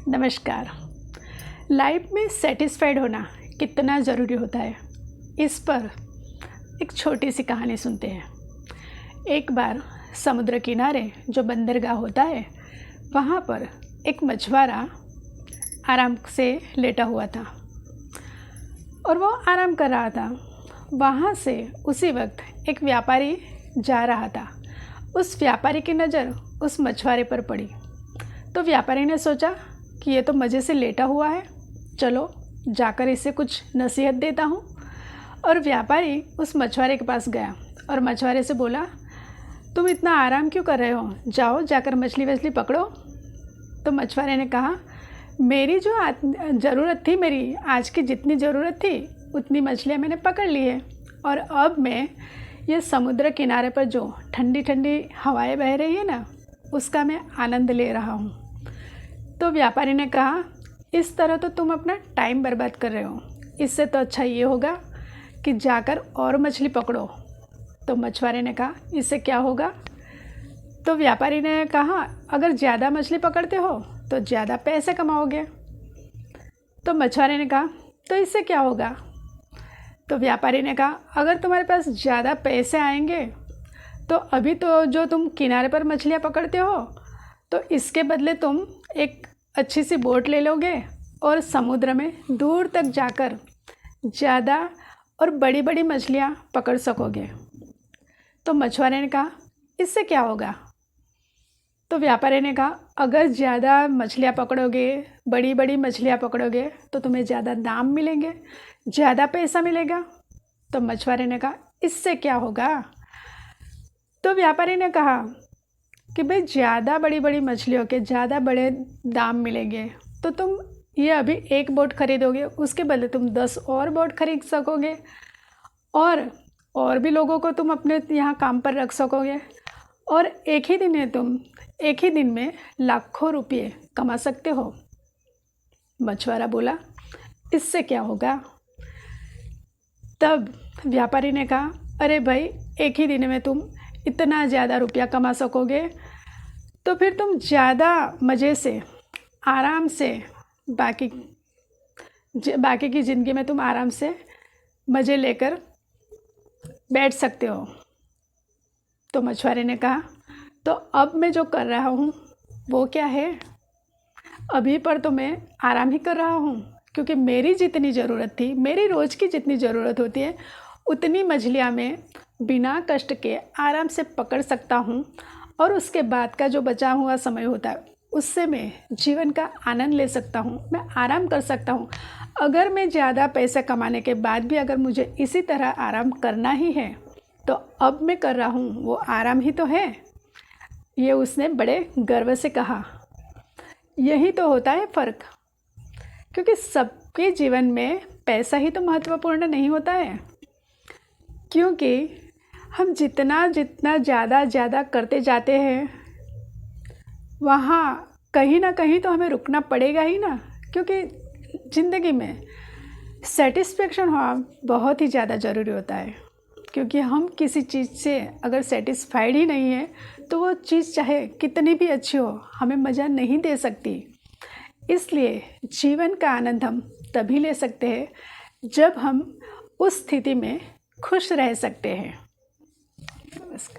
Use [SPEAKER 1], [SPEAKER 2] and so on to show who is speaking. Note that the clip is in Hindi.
[SPEAKER 1] नमस्कार। लाइफ में सेटिस्फाइड होना कितना ज़रूरी होता है, इस पर एक छोटी सी कहानी सुनते हैं। एक बार समुद्र किनारे जो बंदरगाह होता है, वहाँ पर एक मछुआरा आराम से लेटा हुआ था और वो आराम कर रहा था। वहाँ से उसी वक्त एक व्यापारी जा रहा था। उस व्यापारी की नज़र उस मछुआरे पर पड़ी तो व्यापारी ने सोचा कि ये तो मज़े से लेटा हुआ है, चलो जाकर इसे कुछ नसीहत देता हूँ। और व्यापारी उस मछुआरे के पास गया और मछुआरे से बोला, तुम इतना आराम क्यों कर रहे हो, जाओ जाकर मछली वछली पकड़ो। तो मछुआरे ने कहा, मेरी जो ज़रूरत थी, मेरी आज की जितनी ज़रूरत थी उतनी मछलियाँ मैंने पकड़ ली है और अब मैं ये समुद्र किनारे पर जो ठंडी ठंडी हवाएं बह रही है ना, उसका मैं आनंद ले रहा हूँ। तो व्यापारी ने कहा, इस तरह तो तुम अपना टाइम बर्बाद कर रहे हो, इससे तो अच्छा ये होगा कि जाकर और मछली पकड़ो। तो मछुआरे ने कहा, इससे क्या होगा? तो व्यापारी ने कहा, अगर ज़्यादा मछली पकड़ते हो तो ज़्यादा पैसे कमाओगे। तो मछुआरे ने कहा, तो इससे क्या होगा? तो व्यापारी ने कहा, अगर तुम्हारे पास ज़्यादा पैसे आएंगे तो अभी तो जो तुम किनारे पर मछलियाँ पकड़ते हो, तो इसके बदले तुम एक अच्छी सी बोट ले लोगे और समुद्र में दूर तक जाकर ज़्यादा और बड़ी बड़ी मछलियाँ पकड़ सकोगे। तो मछुआरे ने कहा, इससे क्या होगा? तो व्यापारी ने कहा, अगर ज़्यादा मछलियाँ पकड़ोगे, बड़ी बड़ी मछलियाँ पकड़ोगे तो तुम्हें ज़्यादा दाम मिलेंगे, ज़्यादा पैसा मिलेगा। तो मछुआरे ने कहा, इससे क्या होगा? तो व्यापारी ने कहा कि भाई, ज़्यादा बड़ी बड़ी मछलियों के ज़्यादा बड़े दाम मिलेंगे तो तुम ये अभी एक बोट खरीदोगे, उसके बदले तुम 10 और बोट खरीद सकोगे और भी लोगों को तुम अपने यहाँ काम पर रख सकोगे और एक ही दिन में लाखों रुपये कमा सकते हो। मछुआरा बोला, इससे क्या होगा? तब व्यापारी ने कहा, अरे भाई, एक ही दिन में तुम इतना ज़्यादा रुपया कमा सकोगे तो फिर तुम ज़्यादा मज़े से आराम से बाकी की ज़िंदगी में तुम आराम से मज़े लेकर बैठ सकते हो। तो मछुआरे ने कहा, तो अब मैं जो कर रहा हूँ वो क्या है? अभी पर तो मैं आराम ही कर रहा हूँ, क्योंकि मेरी जितनी ज़रूरत थी, मेरी रोज़ की जितनी ज़रूरत होती है, उतनी मछलियाँ मैं बिना कष्ट के आराम से पकड़ सकता हूँ और उसके बाद का जो बचा हुआ समय होता है उससे मैं जीवन का आनंद ले सकता हूँ, मैं आराम कर सकता हूँ। अगर मैं ज़्यादा पैसे कमाने के बाद भी अगर मुझे इसी तरह आराम करना ही है तो अब मैं कर रहा हूँ वो आराम ही तो है। ये उसने बड़े गर्व से कहा। यही तो होता है फ़र्क, क्योंकि सबके जीवन में पैसा ही तो महत्वपूर्ण नहीं होता है, क्योंकि हम जितना ज़्यादा करते जाते हैं वहाँ कहीं ना कहीं तो हमें रुकना पड़ेगा ही ना, क्योंकि ज़िंदगी में सेटिस्फेक्शन होना बहुत ही ज़्यादा ज़रूरी होता है। क्योंकि हम किसी चीज़ से अगर सेटिस्फाइड ही नहीं है तो वो चीज़ चाहे कितनी भी अच्छी हो, हमें मज़ा नहीं दे सकती। इसलिए जीवन का आनंद हम तभी ले सकते हैं जब हम उस स्थिति में खुश रह सकते हैं।